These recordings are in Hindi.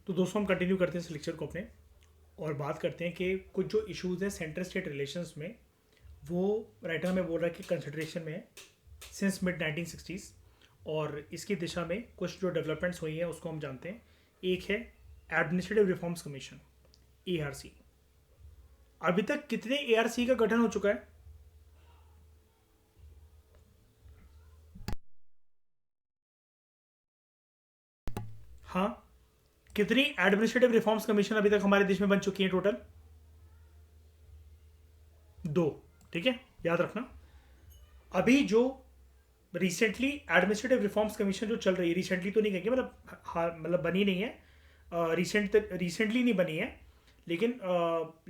तो दोस्तों हम कंटिन्यू करते हैं इस लेक्चर को अपने और बात करते हैं कि कुछ जो इश्यूज हैं सेंटर स्टेट रिलेशंस में, वो राइटर हमें बोल रहा है कि कंसिडरेशन में है सिंस मिड 1960s। और इसकी दिशा में कुछ जो डेवलपमेंट्स हुई हैं उसको हम जानते हैं। एक है एडमिनिस्ट्रेटिव रिफॉर्म्स कमीशन, ARC। अभी तक कितने ARC का गठन हो चुका है? हाँ, कितनी एडमिनिस्ट्रेटिव रिफॉर्म्स कमीशन अभी तक हमारे देश में बन चुकी हैं टोटल? 2। ठीक है, याद रखना। अभी जो रिसेंटली एडमिनिस्ट्रेटिव रिफॉर्म्स कमीशन जो चल रही है, रिसेंटली तो नहीं कहेंगे, मतलब हाँ, मतलब बनी नहीं है, रिसेंटली नहीं बनी है, लेकिन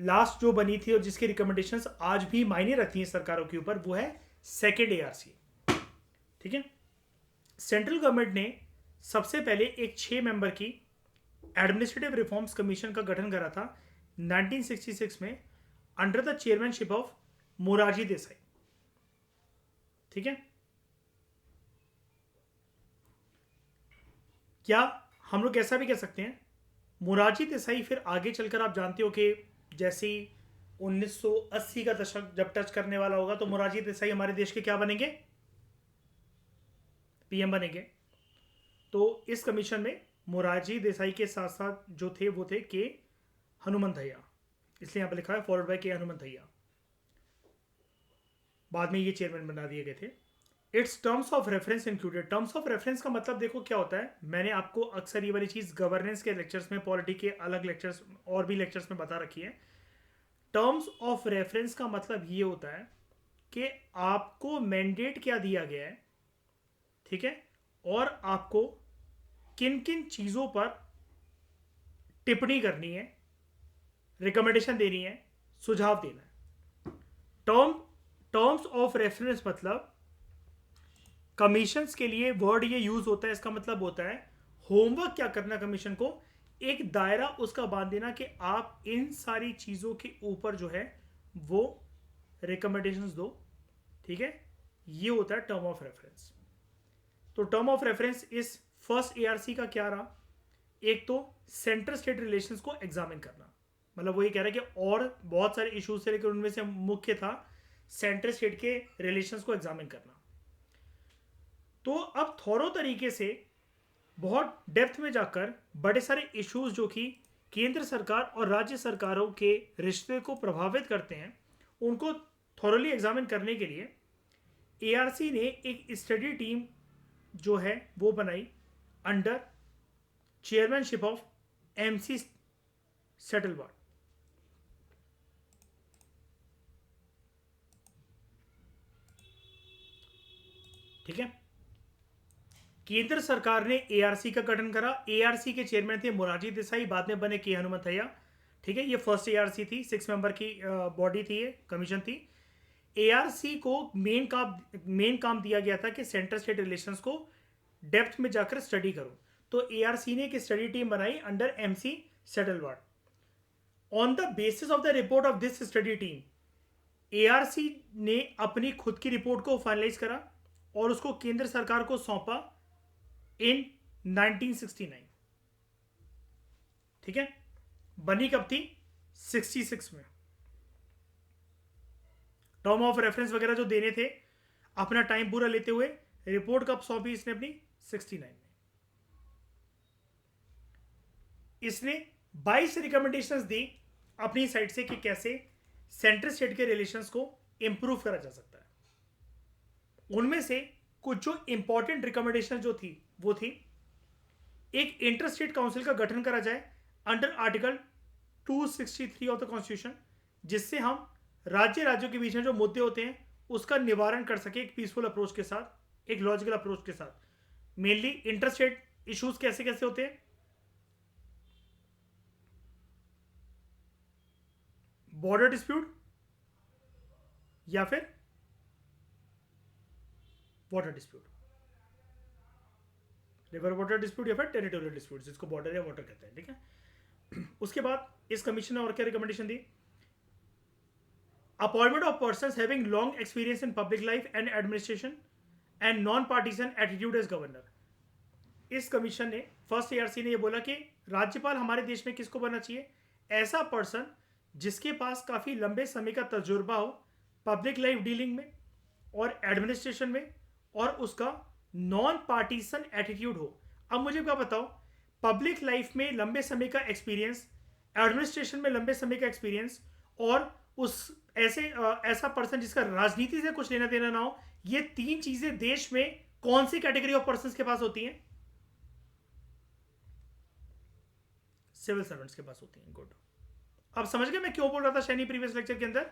लास्ट जो बनी थी और जिसकी रिकमेंडेशंस आज भी मायने रखती हैं सरकारों के ऊपर, वो है सेकेंड ARC। ठीक है, सेंट्रल गवर्नमेंट ने सबसे पहले एक 6 मेंबर की एडमिनिस्ट्रेटिव रिफॉर्म्स कमीशन का गठन करा था 1966 में, under the chairmanship of Morarji Desai. ठीक है, क्या हम लोग ऐसा भी कह सकते हैं मोरारजी देसाई फिर आगे चलकर आप जानते हो कि जैसे ही 1980 का दशक जब टच करने वाला होगा तो मोरारजी देसाई हमारे देश के क्या बनेंगे? PM बनेंगे। तो इस कमीशन में मोरारजी देसाई के साथ साथ जो थे वो थे के हनुमंतैया, इसलिए यहाँ पर लिखा है फॉलोड बाय के हनुमंतैया। बाद में ये चेयरमैन बना दिए गए थे। It's terms of reference included. Terms of reference का मतलब देखो क्या होता है, मैंने आपको अक्सर ये वाली चीज़ गवर्नेंस के लेक्चर्स में, पॉलिटी के अलग लेक्चर्स और भी लेक्चर्स में बता रखी है। टर्म्स ऑफ रेफरेंस का मतलब ये होता है कि आपको मैंडेट क्या दिया गया है, ठीक है, और आपको किन किन चीज़ों पर टिप्पणी करनी है, रिकमेंडेशन देनी है, सुझाव देना है। टर्म्स ऑफ रेफरेंस मतलब कमीशंस के लिए वर्ड ये यूज होता है, इसका मतलब होता है होमवर्क क्या करना कमीशन को, एक दायरा उसका बांध देना कि आप इन सारी चीज़ों के ऊपर जो है वो रिकमेंडेशंस दो। ठीक है, ये होता है टर्म ऑफ रेफरेंस। तो टर्म ऑफ रेफरेंस इस फर्स्ट ARC का क्या रहा? एक तो सेंटर स्टेट रिलेशंस को एग्जामिन करना, मतलब वो ये कह रहा है कि और बहुत सारे इश्यूज थे लेकिन उनमें से मुख्य था सेंटर स्टेट के रिलेशंस को एग्जामिन करना। तो अब थोरो तरीके से बहुत डेप्थ में जाकर बड़े सारे इश्यूज जो कि केंद्र सरकार और राज्य सरकारों के रिश्ते को प्रभावित करते हैं, उनको थॉरली एग्जामिन करने के लिए ARC ने एक स्टडी टीम जो है वो बनाई under chairmanship of MC Setalvad. ठीक है, केंद्र सरकार ने ARC का गठन करा। ARC के चेयरमैन थे मोरारजी देसाई, बाद में बने के हनुमंतैया। ठीक है, ये फर्स्ट ARC थी, 6 मेंबर की बॉडी थी, ये कमीशन थी। ARC को मेन काम दिया गया था कि सेंटर स्टेट रिलेशंस को डेप्थ में जाकर स्टडी करो। तो ARC ने एक स्टडी टीम बनाई under MC Setalvad. On the basis of the report of this study team, ARC ने अपनी खुद की रिपोर्ट को फाइनलाइज करा और उसको केंद्र सरकार को सौंपा इन 1969। ठीक है, बनी कब थी? 66 में। टर्म ऑफ रेफरेंस वगैरह जो देने थे, अपना टाइम पूरा लेते हुए रिपोर्ट कब सौंपी इसने? अपनी 69 में। इसने 22 रिकमेंडेशंस दी अपनी साइड से कि कैसे सेंट्रल स्टेट के रिलेशंस को इंप्रूव करा जा सकता है। उनमें से कुछ जो इंपॉर्टेंट रिकमेंडेशन जो थी वो थी, एक इंटर स्टेट काउंसिल का गठन करा जाए under article 263 of the constitution, जिससे हम राज्यों के बीच में जो मुद्दे होते हैं उसका निवारण कर सके एक पीसफुल अप्रोच के साथ, एक लॉजिकल अप्रोच के साथ। मेनली इंटर स्टेट इश्यूज कैसे कैसे होते हैं? बॉर्डर डिस्प्यूट या फिर water dispute, river water dispute या फिर टेरिटोरियल डिस्प्यूट, जिसको बॉर्डर या वाटर कहते हैं। ठीक है, उसके बाद इस कमीशन ने और क्या रिकमेंडेशन दी? Appointment of persons having long experience in public life and administration and non partisan attitude as governor. इस कमीशन ने, फर्स्ट एआरसी ने ये बोला कि राज्यपाल हमारे देश में किसको बनना चाहिए, ऐसा पर्सन जिसके पास काफी लंबे समय का तजुर्बा हो पब्लिक लाइफ डीलिंग में और एडमिनिस्ट्रेशन में, और उसका नॉन पार्टीसन एटीट्यूड हो। अब मुझे क्या बताओ, पब्लिक लाइफ में लंबे समय का एक्सपीरियंस, एडमिनिस्ट्रेशन में लंबे समय का एक्सपीरियंस, और उस ऐसा पर्सन जिसका राजनीति से कुछ लेना देना ना हो, ये तीन चीजें देश में कौन सी कैटेगरी ऑफ पर्सन के पास होती हैं? सिविल सर्वेंट्स के पास होती हैं। गुड। अब समझ गए मैं क्यों बोल रहा था शैनी प्रीवियस लेक्चर के अंदर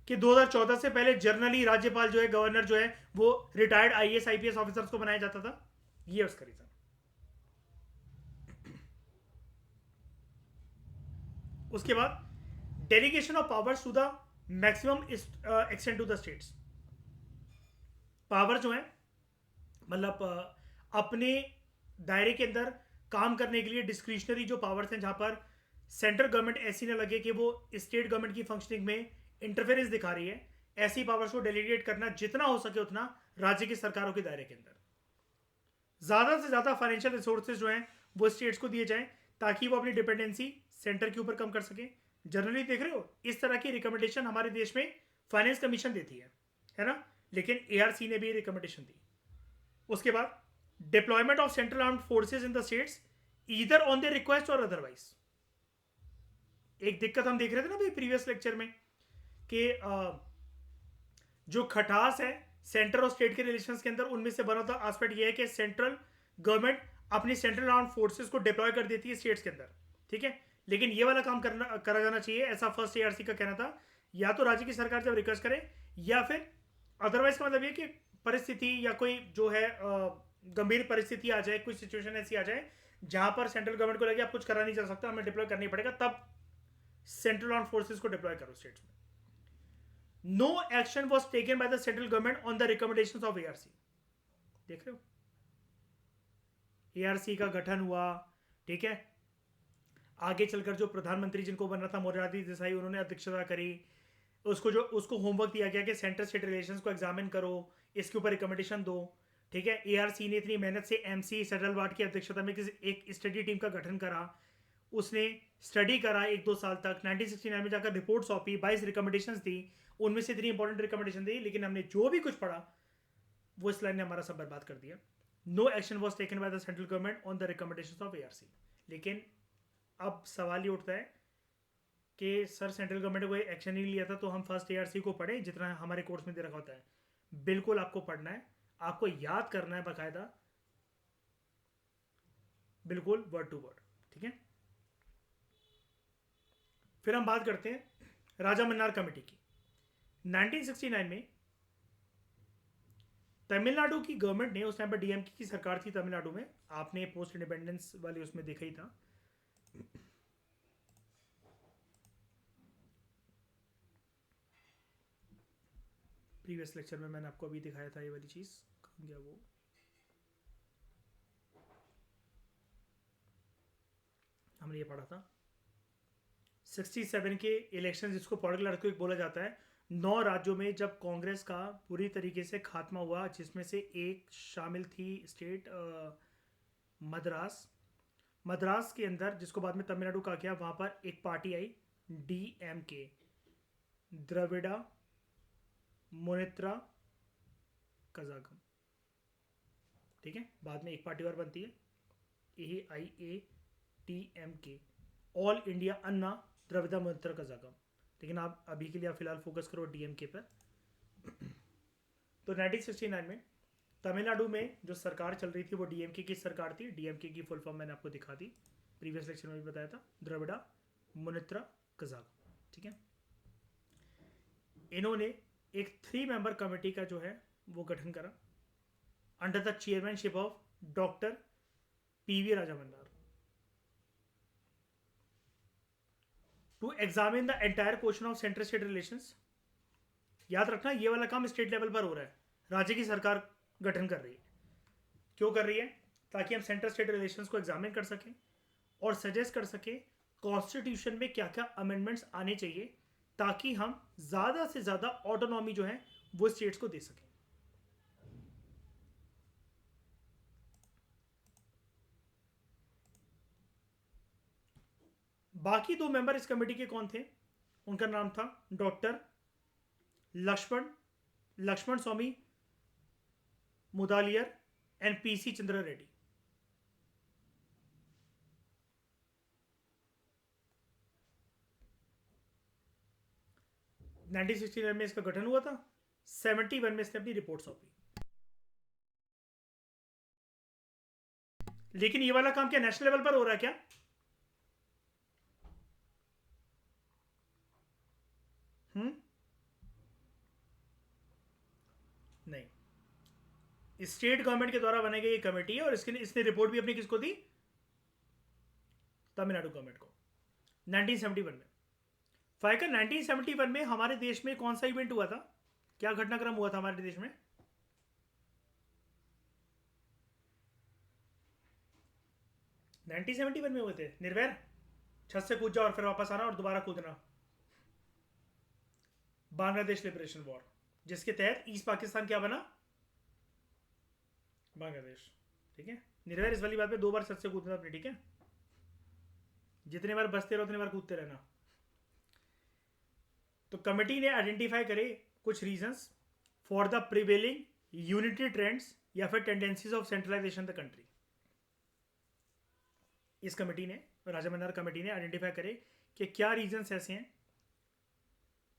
कि 2014 से पहले जनरली राज्यपाल जो है, गवर्नर जो है, वो रिटायर्ड आईएएस आईपीएस ऑफिसर्स को बनाया जाता था। ये उसका रीजन। उसके बाद delegation of powers to the maximum extent to the states. Power जो है मतलब अपने दायरे के अंदर काम करने के लिए डिस्क्रिशनरी जो पावर्स हैं, जहां पर सेंट्रल गवर्नमेंट ऐसी ना लगे कि वो स्टेट गवर्नमेंट की फंक्शनिंग में इंटरफेरेंस दिखा रही है, ऐसी पावर्स को डेलीगेट करना जितना हो सके उतना राज्य की सरकारों के दायरे के अंदर। ज्यादा से ज्यादा फाइनेंशियल रिसोर्सेज जो हैं वो स्टेट्स को दिए जाएं ताकि वो अपनी डिपेंडेंसी सेंटर के ऊपर कम कर सके। जनरली देख रहे हो इस तरह की रिकमेंडेशन हमारे देश में फाइनेंस कमीशन देती है ना, लेकिन एआरसी ने भी रिकमेंडेशन दी। उसके बाद deployment of central armed forces in the states either on the request और अदरवाइज। एक दिक्कत हम देख रहे थे ना भाई प्रीवियस लेक्चर में कि जो खटास है सेंटर और स्टेट के रिलेशंस के अंदर, उनमें से बना था एस्पेक्ट ये है कि सेंट्रल गवर्नमेंट अपनी सेंट्रल आर्म्ड फोर्सेस को डिप्लॉय कर देती है स्टेट्स के अंदर, ठीक है, लेकिन ये वाला काम करा जाना चाहिए, ऐसा फर्स्ट एआरसी का कहना था। या तो राज्य की सरकार जब रिक्वेस्ट करे, या फिर अदरवाइज का मतलब ये कि परिस्थिति या कोई जो है गंभीर परिस्थिति आ जाए, कोई सिचुएशन ऐसी आ जाए जहां पर सेंट्रल गवर्नमेंट को लगे आप कुछ करा नहीं जा सकता, हमें डिप्लॉय करना ही पड़ेगा, तब सेंट्रल आर्म्ड फोर्सेस को डिप्लॉय करो स्टेट्स में। No action was taken by the central government on the recommendations of ARC. देख रहे हो, एआरसी का गठन हुआ, ठीक है, आगे चलकर जो प्रधानमंत्री जिनको बनना था मोरारजी देसाई, उन्होंने अध्यक्षता करी, उसको होमवर्क दिया गया कि सेंटर स्टेट रिलेशंस को एग्जामिन करो, इसके ऊपर रिकमेंडेशन दो, ठीक है। एआरसी ने इतनी मेहनत से एमसी सेटलवाट की अध्यक्षता में एक स्टडी टीम का गठन करा, उसने स्टडी करा 1-2 साल तक, 1969 में जाकर रिपोर्ट सौंपी, 22 रिकमेंडेशंस दी, उनमें से इतनी इंपॉर्टेंट रिकमेंडेशन दी, लेकिन हमने जो भी कुछ पढ़ा वो इस लाइन ने हमारा सब बर्बाद कर दिया। No action was taken by the central government on the recommendations of ARC. लेकिन अब सवाल ये उठता है कि सर सेंट्रल गवर्नमेंट ने कोई एक्शन नहीं लिया था तो हम फर्स्ट एआरसी को पढ़ें जितना हमारे कोर्स में दे रखा होता है? बिल्कुल आपको पढ़ना है, आपको याद करना है बाकायदा, बिल्कुल वर्ड टू वर्ड, ठीक है। फिर हम बात करते हैं राजा मन्नार कमेटी की। 1969 में तमिलनाडु की गवर्नमेंट ने, उस टाइम पर डीएमके की सरकार थी तमिलनाडु में, आपने पोस्ट इंडिपेंडेंस वाले उसमें देखा ही था, प्रीवियस लेक्चर में मैंने आपको अभी दिखाया था ये वाली चीज, कहाँ गया वो, हमने ये पढ़ा था 67 के इलेक्शन जिसको पॉलिटिकल अर्थक्वेक बोला जाता है। 9 राज्यों में जब कांग्रेस का पूरी तरीके से खात्मा हुआ, जिसमें से एक शामिल थी स्टेट मद्रास के अंदर, जिसको बाद में तमिलनाडु कहा गया, वहां पर एक पार्टी आई डीएमके, द्रविड़ा मुनेत्रा कजागम, ठीक है, बाद में एक पार्टी और बनती है AIATMK, ऑल इंडिया अन्ना द्रविड़ा मुनेत्रा कजागम, लेकिन आप अभी के लिए आप फिलहाल फोकस करो डीएमके पर। तो 1969 में तमिलनाडु में जो सरकार चल रही थी वो डीएमके की सरकार थी। डीएमके की फुल फॉर्म मैंने आपको दिखा दी, प्रीवियस लेक्चर में भी बताया था, द्रविड़ा मुनेत्रा कजागम, ठीक है। इन्होंने एक 3 मेंबर कमेटी का जो है वो गठन करा under the chairmanship of doctor PV Raja Mannar, to examine the entire question of central state relations. याद रखना ये वाला काम स्टेट लेवल पर हो रहा है, राज्य की सरकार गठन कर रही है। क्यों कर रही है? ताकि हम सेंट्रल स्टेट रिलेशंस को एग्जामिन कर सकें और सजेस्ट कर सकें कॉन्स्टिट्यूशन में क्या क्या अमेंडमेंट्स आने चाहिए, ताकि हम ज्यादा से ज्यादा ऑटोनॉमी जो है वो स्टेट्स को दे सकें। बाकी 2 मेंबर इस कमेटी के कौन थे? उनका नाम था doctor Lakshman Lakshman Swami Mudaliar and PC Chandra Reddy. 1969 में इसका गठन हुआ था। 71 में इसने अपनी रिपोर्ट सौंपी। लेकिन ये वाला काम क्या नेशनल लेवल पर हो रहा है क्या? नहीं, स्टेट गवर्नमेंट के द्वारा बनाई गई ये कमेटी है और इसने रिपोर्ट भी अपनी किसको दी? तमिलनाडु गवर्नमेंट को 1971 में। फाइकर 1971 में हमारे देश में कौन सा इवेंट हुआ था? क्या घटनाक्रम हुआ था हमारे देश में? नाइनटीन 71 में हुए थे निर्वैर, छत से कूद जाओ और फिर वापस आना और दोबारा कूदना। बांग्लादेश लिबरेशन वॉर, जिसके तहत ईस्ट पाकिस्तान क्या बना? बांग्लादेश। ठीक है, निर्वैर इस वाली बात पे 2 बार छत से कूदना अपने, ठीक है? जितने बार बचते रहो उतने बार कूदते रहना। तो कमेटी ने आइडेंटिफाई करे कुछ reasons for the prevailing unitary trends या फिर tendencies of centralisation the country. इस कमेटी ने, राजामन्नार कमेटी ने आइडेंटिफाई करे कि क्या रीजंस ऐसे हैं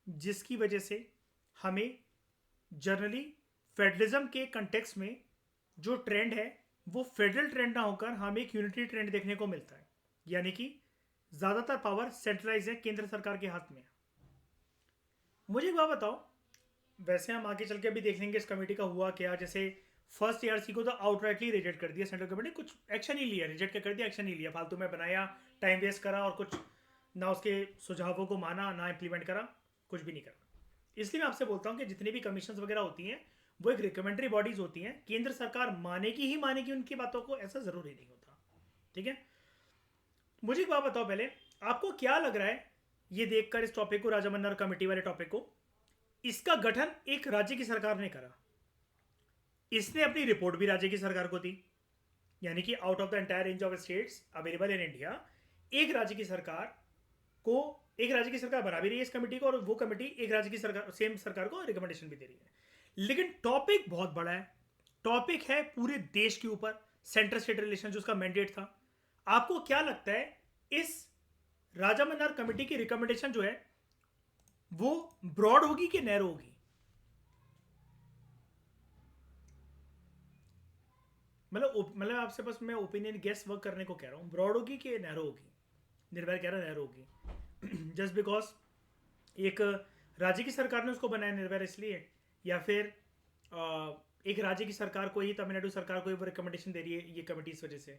जिसकी वजह से हमें जनरली फेडरलिज्म के कंटेक्स्ट में जो ट्रेंड है वो फेडरल ट्रेंड ना होकर हमें एक यूनिटरी ट्रेंड देखने को मिलता है, यानी कि ज़्यादातर पावर सेंट्रलाइज है, केंद्र सरकार के हाथ में है। मुझे एक बात बताओ, वैसे हम आगे चल के अभी देख लेंगे इस कमेटी का हुआ क्या। जैसे फर्स्ट ईआरसी को तो आउटराइटली रिजेक्ट कर दिया सेंट्रल गवर्नमेंट ने, कुछ एक्शन ही लिया, रिजेक्ट कर दिया, एक्शन ही लिया, फालतू में बनाया, टाइम वेस्ट करा और कुछ ना उसके सुझावों को माना ना इम्प्लीमेंट करा, कुछ भी नहीं करा। इसलिए मैं आपसे बोलता हूँ कि जितनी भी कमीशन वगैरह होती हैं वो एक रिकमेंडरी बॉडीज होती हैं, केंद्र सरकार मानेगी ही मानेगी उनकी बातों को, ऐसा जरूरी नहीं होता। ठीक है, मुझे एक बात बताओ पहले, आपको क्या लग रहा है ये देखकर इस टॉपिक को, राजामन्नार कमेटी वाले टॉपिक को, इसका गठन एक राज्य की सरकार ने करा, इसने अपनी रिपोर्ट भी राज्य की सरकार को दी, यानी कि out of the entire range of states available in India एक राज्य की सरकार बना भी रही है इस कमेटी को, और वो कमेटी एक राज्य की सरकार, सेम सरकार को रिकमेंडेशन भी दे रही है। लेकिन टॉपिक बहुत बड़ा है, टॉपिक है पूरे देश के ऊपर, सेंट्रल स्टेट रिलेशन जो उसका मैंडेट था। आपको क्या लगता है इस राजामन्नार कमेटी की रिकमेंडेशन जो है वो ब्रॉड होगी कि नैरो होगी? मतलब आपसे बस मैं ओपिनियन गेस वर्क करने को कह रहा हूँ, ब्रॉड होगी कि नैरो होगी? निर्भय कह रहा है नैरो होगी। जस्ट बिकॉज एक राज्य की सरकार ने उसको बनाया निर्भय इसलिए, या फिर एक राज्य की सरकार को ही, तमिलनाडु सरकार को ही वो रिकमेंडेशन दे रही है ये कमेटी इस वजह से?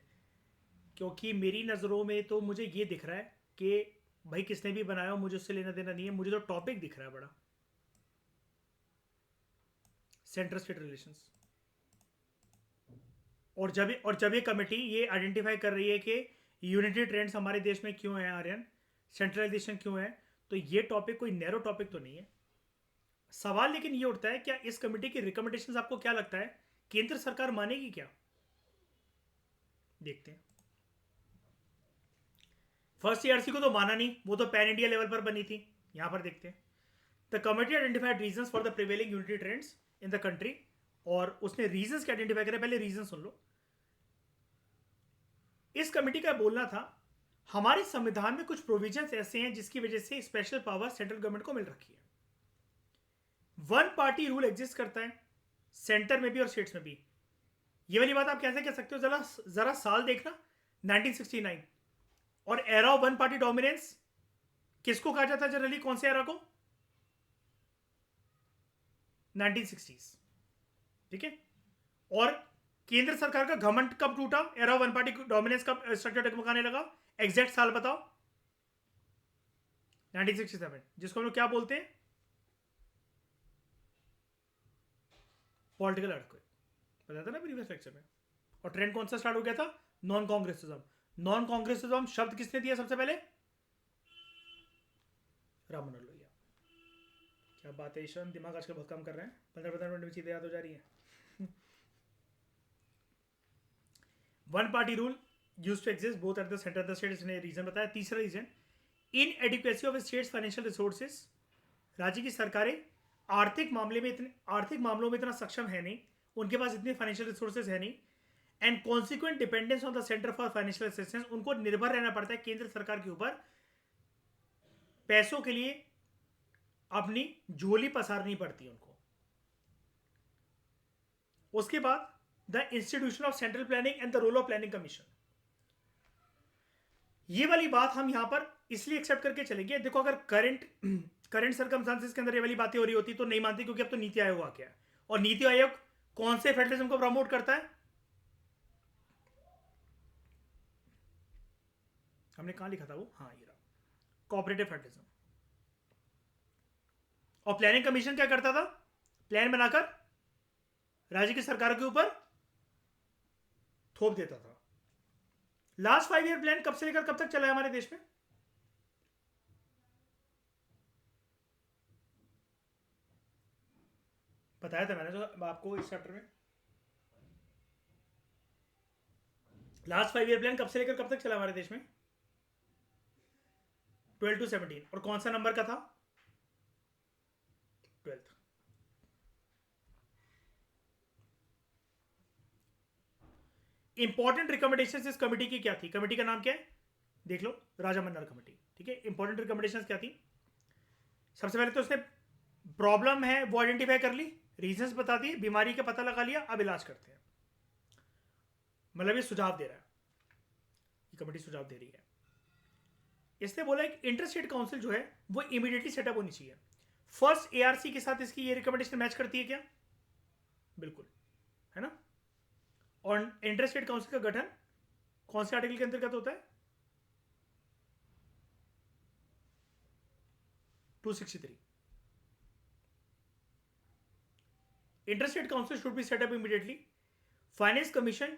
क्योंकि मेरी नज़रों में तो मुझे ये दिख रहा है कि भाई किसने भी बनाया हो मुझे उससे लेना देना नहीं है, मुझे तो टॉपिक दिख रहा है बड़ा, सेंट्रल स्टेट रिलेशंस। और जब ये कमेटी ये आइडेंटिफाई कर रही है कि यूनिटरी ट्रेंड्स हमारे देश में क्यों है आर्यन, सेंट्रलाइजेशन क्यों है, तो ये टॉपिक कोई नैरो टॉपिक तो नहीं है। सवाल लेकिन ये उठता है, क्या इस कमेटी की रिकमेंडेशंस आपको क्या लगता है केंद्र सरकार मानेगी क्या? देखते हैं। फर्स्ट ईआरसी को तो माना नहीं, वो तो पैन इंडिया लेवल पर बनी थी। यहां पर देखते हैं, the committee identified reasons for the prevailing unitary trends in the country, और उसने रीजंस क्या आइडेंटिफाई करे, पहले रीजन सुन लो। इस कमेटी का बोलना था हमारे संविधान में कुछ प्रोविजंस ऐसे हैं जिसकी वजह से स्पेशल पावर सेंट्रल गवर्नमेंट को मिल रखी है। वन पार्टी रूल एग्जिस्ट करता है सेंटर में भी और स्टेट्स में भी। ये वाली बात आप कैसे कह सकते हो? जरा साल देखना, 1969। और era of one party dominance किसको कहा जाता है जनरली, कौन से एरा को? 1960s। ठीक है, और केंद्र सरकार का घमंड कब टूटा, एरा वन पार्टी डोमिनेंस कब स्ट्रक्चर डगमगाने लगा? एग्जैक्ट साल बताओ। 1967, जिसको हम लोग क्या बोलते हैं? पॉलिटिकल अर्थक्वेक, बताया था ना प्रीवियस लेक्चर में। और ट्रेंड कौन सा स्टार्ट हो गया था? Non Congressism. नॉन कांग्रेसिज्म शब्द किसने दिया सबसे पहले? राममनोहर लोहिया। क्या बात है ईशान, दिमाग आजकल बहुत काम कर रहे हैं, 15-15 मिनट में चीजें याद हो जा रही हैं। One party rule used to exist both at the centre of the state, इसने रीजन बताया। तीसरा reason inadequacy of states financial resources, राज्य की सरकारें आर्थिक मामलों में इतना सक्षम है नहीं, उनके पास इतने फाइनेंशियल रिसोर्सेज है नहीं। And consequent dependence on the centre for financial assistance, उनको निर्भर रहना पड़ता है केंद्र सरकार के ऊपर पैसों के लिए, अपनी झोली पसारनी पड़ती है उनको। उसके बाद the institution of central planning and the role of planning commission. ये वाली बात हम यहां पर इसलिए एक्सेप्ट करके चलेंगे, देखो अगर करंट सर्कमस्टांसेस के अंदर ये वाली बातें हो रही होती तो नहीं मानती, क्योंकि अब तो नीति आयोग आ गया है। और नीति आयोग कौन से फेडरलिज्म को प्रमोट करता है? हमने कहां लिखा था वो, हाँ ये रहा, कोऑपरेटिव फेडरलिज्म। और प्लानिंग कमीशन क्या करता था? प्लान बनाकर राज्य की सरकार के ऊपर थोप देता था। लास्ट 5 ईयर प्लान कब से लेकर कब तक चला है हमारे देश में? बताया था मैंने जो आपको इस चैप्टर में। लास्ट 5 ईयर प्लान कब से लेकर कब तक चला हमारे देश में? 12 to 17। और कौन सा नंबर का था? 12th। इंपॉर्टेंट रिकमेंडेशंस इस कमेटी की क्या थी? कमेटी का नाम क्या है? देख लो, राजा मन्नार कमेटी। ठीक है, इंपॉर्टेंट रिकमेंडेशंस क्या थी? सबसे पहले तो उसने प्रॉब्लम है वो आइडेंटिफाई कर ली, रीजंस बता दिए, बीमारी का पता लगा लिया, अब इलाज करते हैं। मतलब ये सुझाव दे रहा है, ये कमेटी सुझाव दे रही है। इसने बोला एक इंटर स्टेट काउंसिल जो है वो इमीडिएटली सेटअप होनी चाहिए। फर्स्ट एआरसी के साथ इसकी ये रिकमेंडेशन मैच करती है क्या? बिल्कुल, है ना। और इंटर स्टेट काउंसिल का गठन कौन से आर्टिकल के अंतर्गत होता है? 263। Inter state council should be set up immediately. Finance commission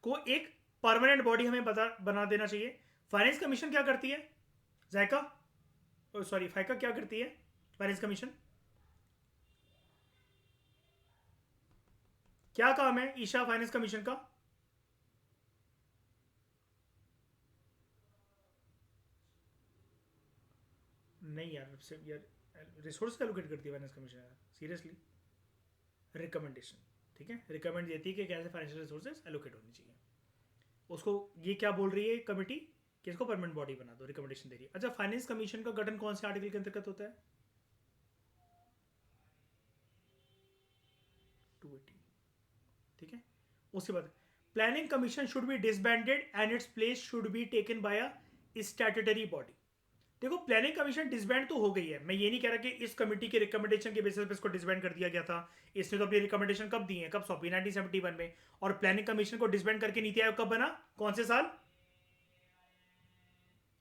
को एक परमानेंट बॉडी हमें बना देना चाहिए। फाइनेंस कमीशन क्या करती है? फाइका क्या करती है? फाइनेंस कमीशन क्या काम है ईशा फाइनेंस कमीशन का? नहीं यार रिसोर्स एलोकेट करती है फाइनेंस कमीशन यार, सीरियसली। रिकमेंडेशन, ठीक है, रिकमेंड देती है कि कैसे फाइनेंशियल रिसोर्सेज एलोकेट होनी चाहिए। उसको ये क्या बोल रही है कमेटी कि इसको परमानेंट बॉडी बना दो, रिकमेंडेशन दे रही है। अच्छा, फाइनेंस कमीशन का गठन कौन से आर्टिकल के अंतर्गत होता है? 280। ठीक है, उसके बाद planning commission should be disbanded and its place should be taken by a statutory body. देखो, प्लानिंग कमीशन डिसबैंड तो हो गई है, मैं ये नहीं कह रहा कि इस कमेटी के रिकमेंडेशन के बेसिस पे इसको डिसबैंड कर दिया गया था। इसने तो अपनी रिकमेंडेशन कब दी है, कब सौंपी? 1971 में। और प्लानिंग कमीशन को डिसबैंड करके नीति आयोग कब बना, कौन से साल?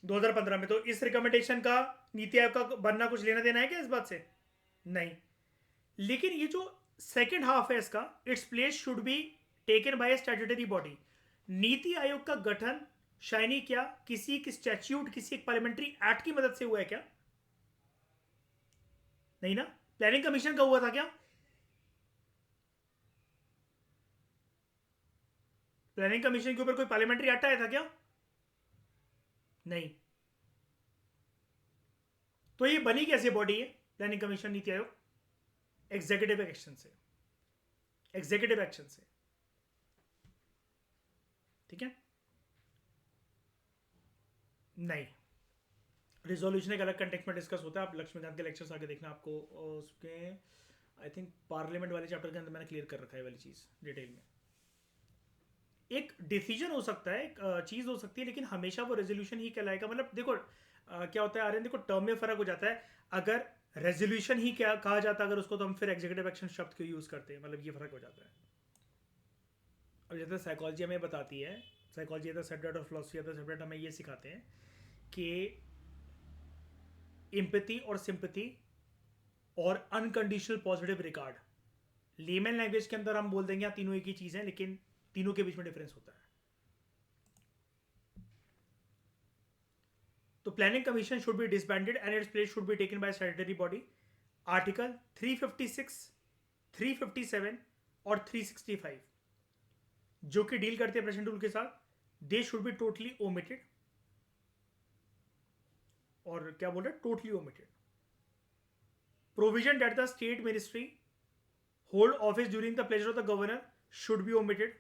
2015 में। तो इस रिकमेंडेशन का नीति आयोग का बनना कुछ लेना देना है क्या इस बात से? नहीं। लेकिन ये जो सेकेंड हाफ है इसका, its place should be taken by statutory body. NITI Aayog का गठन शाइनी क्या किसी एक स्टैच्यूट, किसी एक पार्लियामेंट्री एक्ट की मदद से हुआ है क्या? नहीं ना। प्लानिंग कमीशन का हुआ था क्या? प्लानिंग कमीशन के ऊपर कोई पार्लियामेंट्री एक्ट आया था क्या? नहीं। तो ये बनी कैसे बॉडी है planning commission NITI Aayog? Executive action से, एग्जीक्यूटिव एक्शन से। ठीक है, नहीं। रिजोल्यूशन एक अलग कंटेक्स्ट में डिस्कस होता है, आप लक्ष्मीकांत के लेक्चर्स आगे देखना आपको उसके, आई थिंक पार्लियामेंट वाले चैप्टर के अंदर मैंने क्लियर कर रखा है वाली चीज़ डिटेल में। एक डिसीजन हो सकता है, एक चीज़ हो सकती है, लेकिन हमेशा वो रेजोल्यूशन ही कहलाएगा। मतलब देखो क्या होता है आर्यन, देखो टर्म में फर्क हो जाता है। अगर रेजोल्यूशन ही क्या कहा जाता है अगर उसको, तो हम फिर एग्जीक्यूटिव एक्शन शब्द क्यों यूज़ करते हैं, मतलब ये फर्क हो जाता है। अब जैसे साइकोलॉजी हमें बताती है, psychology the subject of philosophy the subject, हमें ये सिखाते हैं कि एम्पैथी और सिंपैथी और unconditional positive regard, layman language के अंदर हम बोल देंगे आप तीनों एक ही चीज़ है, लेकिन तीनों के बीच में डिफरेंस होता है। तो planning commission should be disbanded and its place should be taken by statutory body. Article 356, 357 और 365 जो कि डील करते हैं प्रेजेंट रूल के साथ, they should be totally omitted. और क्या बोल रहे हैं, totally omitted. Provision that the state ministry hold office during the pleasure of the governor should be omitted.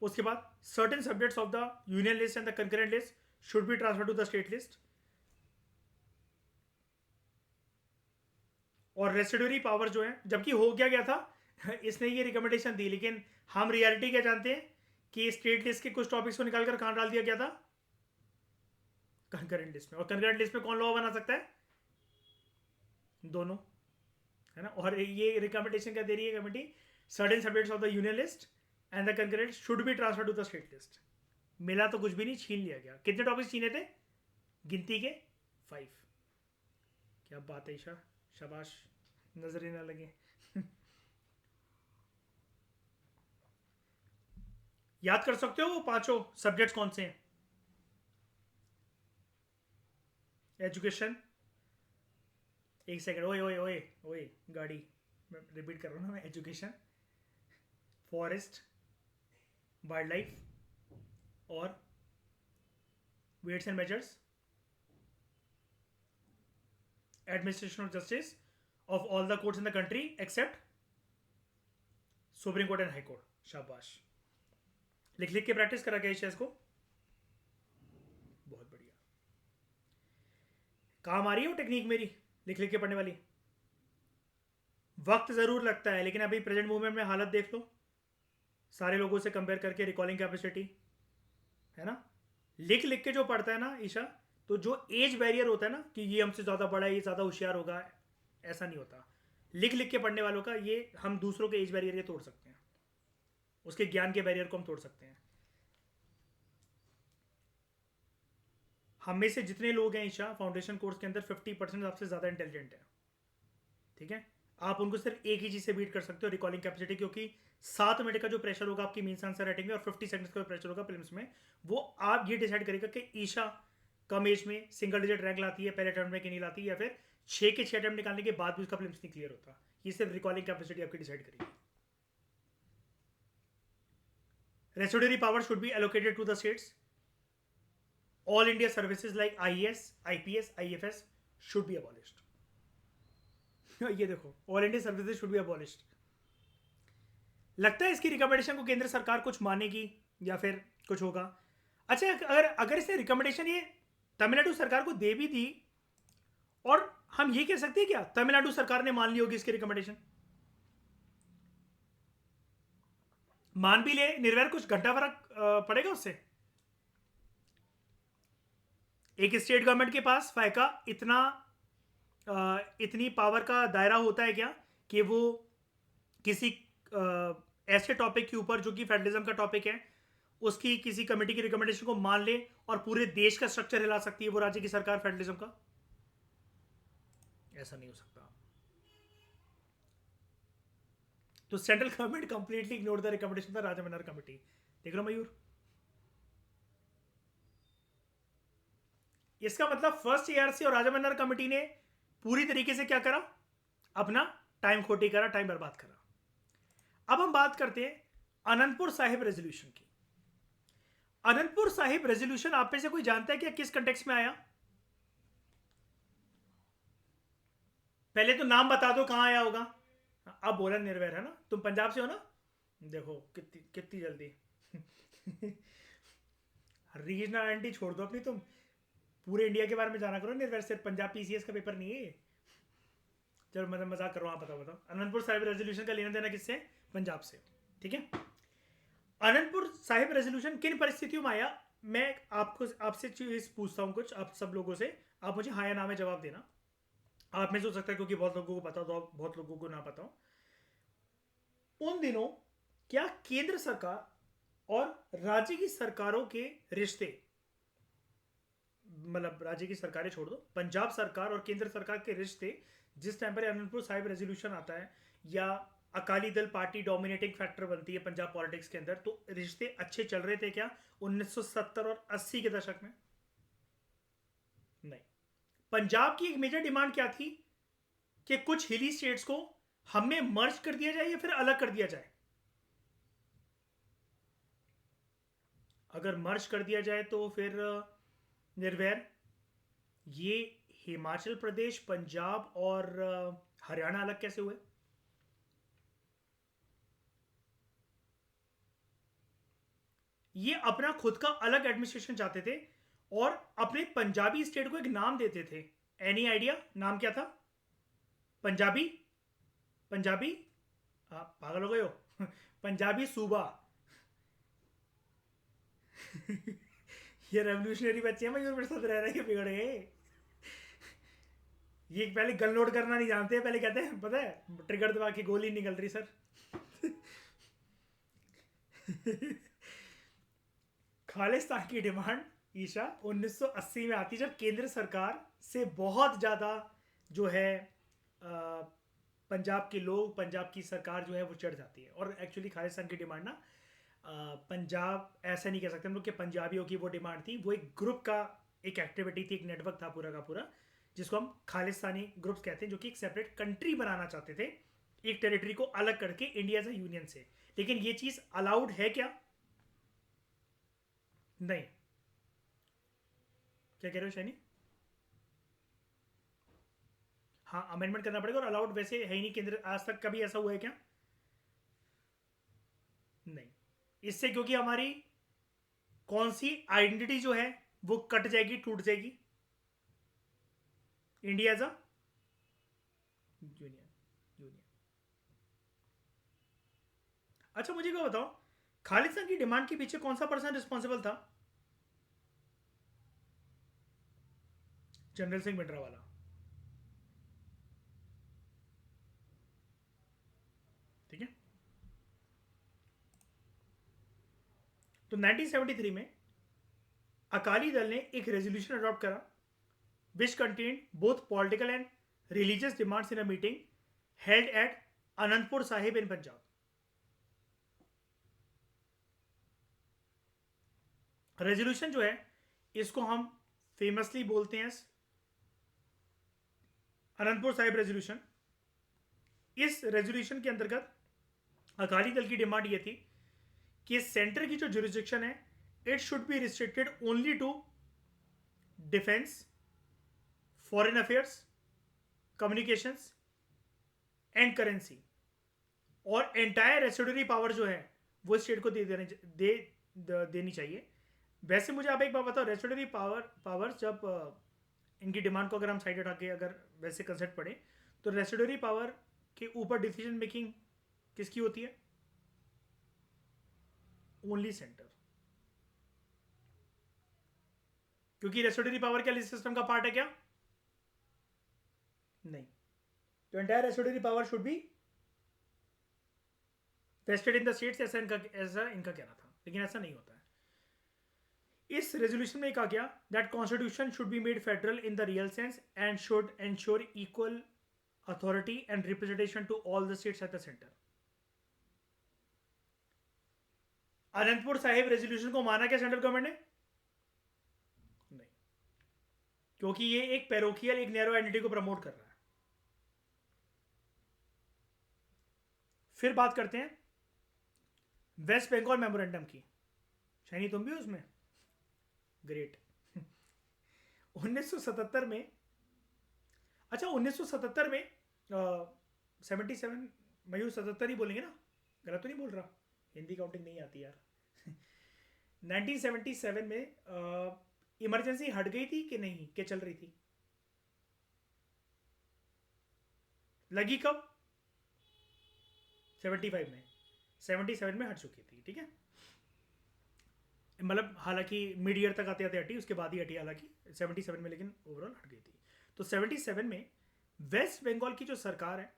उसके बाद certain subjects of the union list and the concurrent list should be transfer to the state list. और रेसिडुअरी पावर जो है, जबकि हो क्या गया था इसने ये रिकमेंडेशन दी, लेकिन हम रियलिटी क्या जानते हैं कि स्टेट लिस्ट के कुछ टॉपिक्स को निकालकर कहां डाल दिया गया था, कंकरेंट लिस्ट में. और कंकरेंट लिस्ट में कौन लॉ बना सकता है, दोनों, है ना. और ये रिकमेंडेशन क्या दे रही है committee, certain subjects of the union list and the concurrent should be transfer to the state list. मिला तो कुछ भी नहीं, छीन लिया गया. कितने टॉपिक्स छीने थे, गिनती के 5. क्या बात है ईशा, शाबाश, नजर ही ना लगे. याद कर सकते हो वो पांचों सब्जेक्ट्स कौन से हैं. एजुकेशन, एक सेकंड, ओए ओए ओए ओए गाड़ी, मैं रिपीट कर रहा हूँ ना मैं. एजुकेशन, फॉरेस्ट, वाइल्ड लाइफ और weights and measures, administration of justice of all the courts in the country except supreme court and high court. शाबाश, लिख लिख के प्रैक्टिस करा गया इस को, बहुत बढ़िया. काम आ रही है वो टेक्निक मेरी लिख लिख के पढ़ने वाली. वक्त जरूर लगता है, लेकिन अभी प्रेजेंट मूवमेंट में हालत देख लो, सारे लोगों से कंपेयर करके रिकॉलिंग कैपेसिटी, है ना. लिख लिख के जो पढ़ता है ना ईशा, तो जो एज बैरियर होता है ना कि ये हमसे ज़्यादा बड़ा है, ये ज़्यादा होशियार होगा, ऐसा नहीं होता. लिख लिख के पढ़ने वालों का ये, हम दूसरों के एज बैरियर ये तोड़ सकते हैं, उसके ज्ञान के बैरियर को हम तोड़ सकते हैं. हम में से जितने लोग हैं ईशा फाउंडेशन कोर्स के अंदर 50% आपसे ज़्यादा इंटेलिजेंट है, ठीक है. आप उनको सिर्फ एक ही चीज़ से बीट कर सकते हो, रिकॉलिंग कैपेसिटी, क्योंकि 7 मिनट का जो प्रेशर होगा आपकी मीन्स आंसर राइटिंग में और 50 सेकंड्स का प्रेशर होगा प्रीलिम्स में, वो आप ये डिसाइड करेगा कि ईशा कम एज में सिंगल डिजिट रैंक लाती है पहले अटेम्प्ट में कि नहीं लाती, या फिर 6 के 6 अटेम्प्ट निकालने के बाद भी उसका प्रीलिम्स नहीं क्लियर होता. ये सिर्फ रिकॉलिंग कैपेसिटी आपकी डिसाइड करेगी. Residuary power should be allocated to the states. All India services like IES, IPS, IFS should be abolished. ये देखो, All India services should be abolished. लगता है इसकी रिकमेंडेशन को केंद्र सरकार कुछ मानेगी या फिर कुछ होगा. अच्छा, अगर इसने रिकमेंडेशन ये तमिलनाडु सरकार को दे भी दी, और हम ये कह सकते हैं क्या तमिलनाडु सरकार ने मान ली होगी इसकी रिकमेंडेशन, मान भी ले निर्वैर, कुछ घंटा फर्क पड़ेगा उससे. एक स्टेट गवर्नमेंट के पास फायका इतनी पावर का दायरा होता है क्या कि वो किसी ऐसे टॉपिक के ऊपर जो कि फेडरलिज्म का टॉपिक है, उसकी किसी कमेटी की रिकमेंडेशन को मान ले और पूरे देश का स्ट्रक्चर हिला सकती है वो राज्य की सरकार फेडरलिज्म का. ऐसा नहीं हो सकता. तो central government completely ignore the recommendation of the Rajamannar committee. देख रहे हो मयूर, इसका मतलब फर्स्ट एआरसी और राजामन्नार कमेटी ने पूरी तरीके से क्या करा, अपना टाइम खोटी करा, टाइम बर्बाद करा. अब हम बात करते हैं अनंतपुर साहिब रेजोल्यूशन की. अनंतपुर साहिब रेजोल्यूशन आप में से कोई जानता है क्या किस कंटेक्स्ट में आया? पहले तो नाम बता दो कहां आया होगा. अब बोला निर्वैर, है ना, तुम पंजाब से हो ना, देखो कितनी जल्दी. रीजनल आइडेंटिटी छोड़ दो अपनी, तुम पूरे इंडिया के बारे में जाना करो निर्वैर, सिर्फ पंजाब पीसीएस का पेपर नहीं है. चलो मतलब मजाक कर रहा हूं, आप बताओ. अनंतपुर साहिब रेजोल्यूशन का लेना देना किससे, पंजाब से, ठीक है. अनंतपुर साहिब रेजोल्यूशन किन परिस्थितियों में आया, मैं आपसे चीज पूछता हूं कुछ, आप सब लोगों से, आप मुझे हाँ या ना में जवाब देना. आप में से हो सकता है क्योंकि बहुत लोगों को पता हो, तो बहुत लोगों को ना पता हो. उन दिनों क्या केंद्र सरकार और राज्य की सरकारों के रिश्ते, मतलब राज्य की सरकारें छोड़ दो, पंजाब सरकार और केंद्र सरकार के रिश्ते जिस टाइम पर अनंतपुर साहिब रेजोल्यूशन आता है, या Akali Dal party dominating factor बनती है पंजाब पॉलिटिक्स के अंदर, तो रिश्ते अच्छे चल रहे थे क्या 1970 और 80 के दशक में? नहीं. पंजाब की एक मेजर डिमांड क्या थी कि कुछ हिली स्टेट्स को हमें मर्ज कर दिया जाए या फिर अलग कर दिया जाए. अगर मर्ज कर दिया जाए तो फिर निर्वैर, ये हिमाचल प्रदेश, पंजाब और हरियाणा अलग कैसे हुए? ये अपना खुद का अलग एडमिनिस्ट्रेशन चाहते थे और अपने पंजाबी स्टेट को एक नाम देते थे। एनी आइडिया नाम क्या था? पंजाबी, पंजाबी, आप पागल हो गए हो? पंजाबी सूबा। ये रेवोल्यूशनरी बच्चे हैं, मयूर प्रसाद रह रहे हैं बिगड़ गए। ये पहले गन लोड करना नहीं जानते, पहले कहते हैं पता है ट्रिगर दबा के गोली निकल रही सर। खालिस्तान की डिमांड ईशा 1980 में आती, जब केंद्र सरकार से बहुत ज़्यादा जो है पंजाब के लोग, पंजाब की सरकार जो है वो चढ़ जाती है। और एक्चुअली खालिस्तान की डिमांड ना पंजाब ऐसा नहीं कह सकते हम लोग कि पंजाबियों की वो डिमांड थी, वो एक ग्रुप का एक एक्टिविटी थी, एक नेटवर्क था पूरा का पूरा, जिसको हम खालिस्तानी ग्रुप्स कहते हैं, जो कि एक सेपरेट कंट्री बनाना चाहते थे, एक टेरिटरी को अलग करके इंडिया एज यूनियन से। लेकिन ये चीज़ अलाउड है क्या? नहीं। क्या कह रहे हो शैनी? हाँ, अमेंडमेंट करना पड़ेगा और अलाउड वैसे है ही नहीं केंद्र, आज तक कभी ऐसा हुआ है क्या? नहीं। इससे क्योंकि हमारी कौन सी आइडेंटिटी जो है वो कट जाएगी, टूट जाएगी, India as a union. Union. अच्छा मुझे क्या बताओ, खालिस्तान की डिमांड के पीछे कौन सा पर्सन रिस्पॉन्सिबल था? जनरल सिंह भिंडरावाला। ठीक है। तो 1973 में अकाली दल ने एक रेजोल्यूशन अडॉप्ट करा which contain both political and religious demands in a meeting held at Anantapur Sahib in Punjab. Resolution जो है इसको हम फेमसली बोलते हैं अनंतपुर साहिब रेजोल्यूशन। इस रेजोल्यूशन के अंतर्गत अकाली दल की डिमांड ये थी कि सेंटर की जो जुरिस्डिक्शन है it should be restricted only to defence, foreign affairs, communications and currency, और एंटायर रेसिडरी पावर जो है वो स्टेट को देनी चाहिए। वैसे मुझे आप एक बात बताओ, रेसिडरी पावर जब इनकी डिमांड को अगर हम साइड हटा के अगर वैसे कंसेप्ट पढ़े, तो रेसिडरी पावर के ऊपर डिसीजन मेकिंग किसकी होती है? Only centre. क्योंकि रेसिडरी पावर क्या सिस्टम का पार्ट है क्या? नहीं। तो entire residuary power should be vested in the states, ऐसा इनका कहना था, लेकिन ऐसा नहीं होता है। इस रेजोल्यूशन में कहा गया that constitution should be made federal in the real sense and should ensure equal authority and representation to all the states at the centre. Anandpur Sahib resolution को माना क्या सेंट्रल गवर्नमेंट ने? नहीं। क्योंकि ये एक पैरोकियल, एक नैरो आइडेंटिटी को प्रमोट कर रहा है। फिर बात करते हैं वेस्ट बंगाल मेमोरेंडम की। शाइनी तुम भी हो उसमें? ग्रेट। 1977 में, अच्छा 1977 में 77, मयूर 77 ही बोलेंगे ना, गलत तो नहीं बोल रहा? हिंदी काउंटिंग नहीं आती यार। 1977 में इमरजेंसी हट गई थी कि नहीं, क्या चल रही थी? लगी कब? 75 में। 77 में हट चुकी थी, ठीक है। मतलब हालांकि मिड ईयर तक आते आते हटी, उसके बाद ही हटी हालांकि 77 में, लेकिन ओवरऑल हट गई थी। तो 77 में वेस्ट बंगाल की जो सरकार है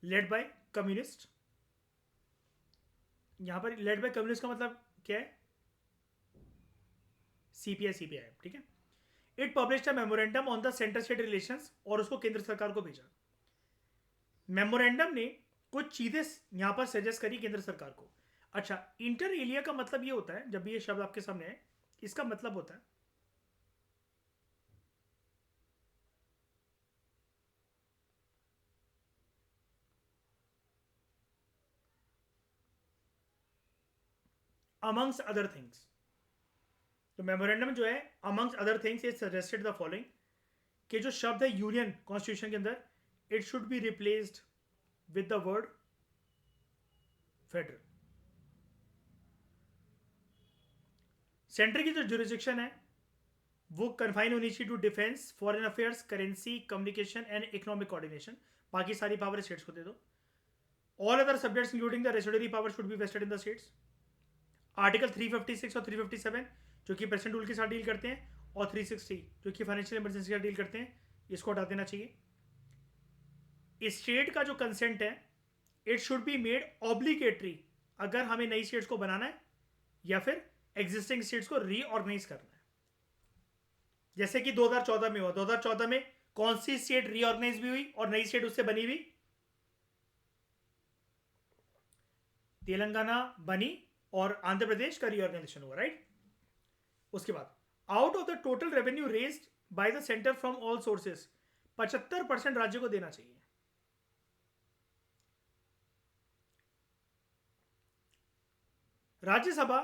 लेड बाय कम्युनिस्ट, यहां पर लेड बाय कम्युनिस्ट का मतलब क्या है? सीपीआई, ठीक है। It publish a memorandum on the centre state relations, और उसको केंद्र सरकार को भेजा। मेमोरेंडम ने कुछ चीजें यहां पर सजेस्ट करी केंद्र सरकार को। अच्छा, इंटर एलिया का मतलब ये होता है, जब भी ये शब्द आपके सामने है, इसका मतलब होता है अमंग्स अदर थिंग्स, तो मेमोरेंडम जो है amongst other things it suggested the following कि जो शब्द है यूनियन कॉन्स्टिट्यूशन के अंदर it should be replaced with the word federal. Centre की जो जुरिस्डिक्शन है वो कन्फाइन होनी चाहिए to defence, foreign affairs, currency, communication and economic coordination. बाकी सारी पावर स्टेट्स को दे दो। All other subjects including the residuary power should be vested in the states. Article 356 और 357 जो कि प्रेसिडेंट रूल के साथ डील करते हैं, और 360 जो कि फाइनेंशियल इमरजेंसी के साथ डील करते हैं, इसको हटा देना चाहिए। स्टेट का जो कंसेंट है it should be made obligatory अगर हमें नई स्टेट्स को बनाना है या फिर एग्जिस्टिंग स्टेट्स को रीऑर्गेनाइज करना है। जैसे कि 2014 में हुआ। 2014 में कौन सी स्टेट रीऑर्गेनाइज भी हुई और नई स्टेट उससे बनी हुई? तेलंगाना बनी और आंध्र प्रदेश का रीऑर्गेनाइजेशन हुआ, राइट। उसके बाद out of the total revenue raised by the centre from all sources 75% राज्य को देना चाहिए। Rajya Sabha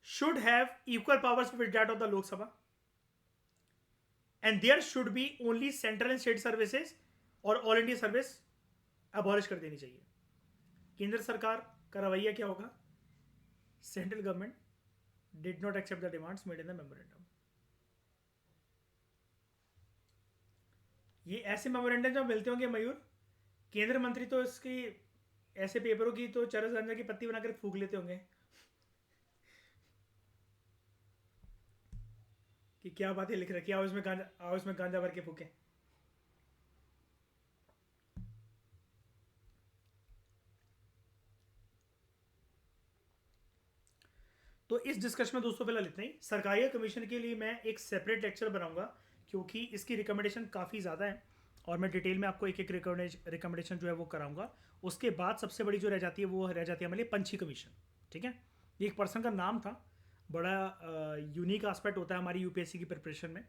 should have equal powers with that of the Lok Sabha, and there should be only central and state services और ऑल इंडिया सर्विस अबॉलिश कर देनी चाहिए। केंद्र सरकार का रवैया क्या होगा? Central government did not accept the demands made in the memorandum. ये ऐसे मेमोरेंडम जब मिलते होंगे मयूर, केंद्र मंत्री तो इसकी ऐसे पेपरों की तो चरस गांजा की पत्ती बनाकर फूक लेते होंगे कि क्या बातें लिख रखी, आओ इसमें गांजा भर के फूके। तो इस डिस्कशन में दोस्तों फिलहाल इतना ही। सरकारिया कमीशन के लिए मैं एक सेपरेट लेक्चर बनाऊंगा क्योंकि इसकी रिकमेंडेशन काफ़ी ज़्यादा है और मैं डिटेल में आपको एक एक रिकमेंडेशन जो है वो कराऊंगा। उसके बाद सबसे बड़ी जो रह जाती है वो रह जाती है हमारे लिए पंछी कमीशन। ठीक है, ये एक पर्सन का नाम था, बड़ा यूनिक एस्पेक्ट होता है हमारी यूपीएससी की प्रिपरेशन में।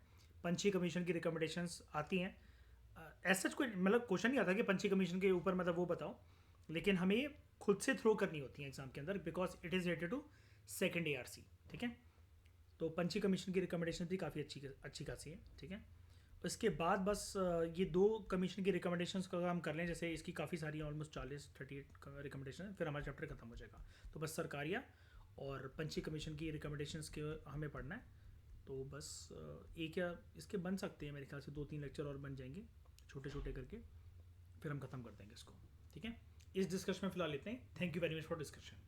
पंछी कमीशन की रिकमेंडेशंस आती हैं, ऐसा कोई मतलब क्वेश्चन नहीं आता कि पंछी कमीशन के ऊपर मतलब वो बताओ, लेकिन हमें ये खुद से थ्रो करनी होती है एग्जाम के अंदर because it is related to second ARC। ठीक है, तो पंछी कमीशन की रिकमेंडेशन भी काफ़ी अच्छी खासी है। ठीक है, इसके बाद बस ये 2 कमीशन की रिकमेंडेशंस का हम कर लें, जैसे इसकी काफ़ी सारी ऑलमोस्ट 40-38 रिकमेंडेशन है, फिर हमारा चैप्टर खत्म हो जाएगा। तो बस सरकारिया और पंछी कमीशन की रिकमेंडेशंस के हमें पढ़ना है। तो बस एक या इसके बन सकते हैं मेरे ख्याल से 2-3 लेक्चर और बन जाएंगे छोटे छोटे करके, फिर हम खत्म कर देंगे इसको। ठीक है, इस डिस्कशन में फिलहाल इतना ही। Thank you very much for discussion.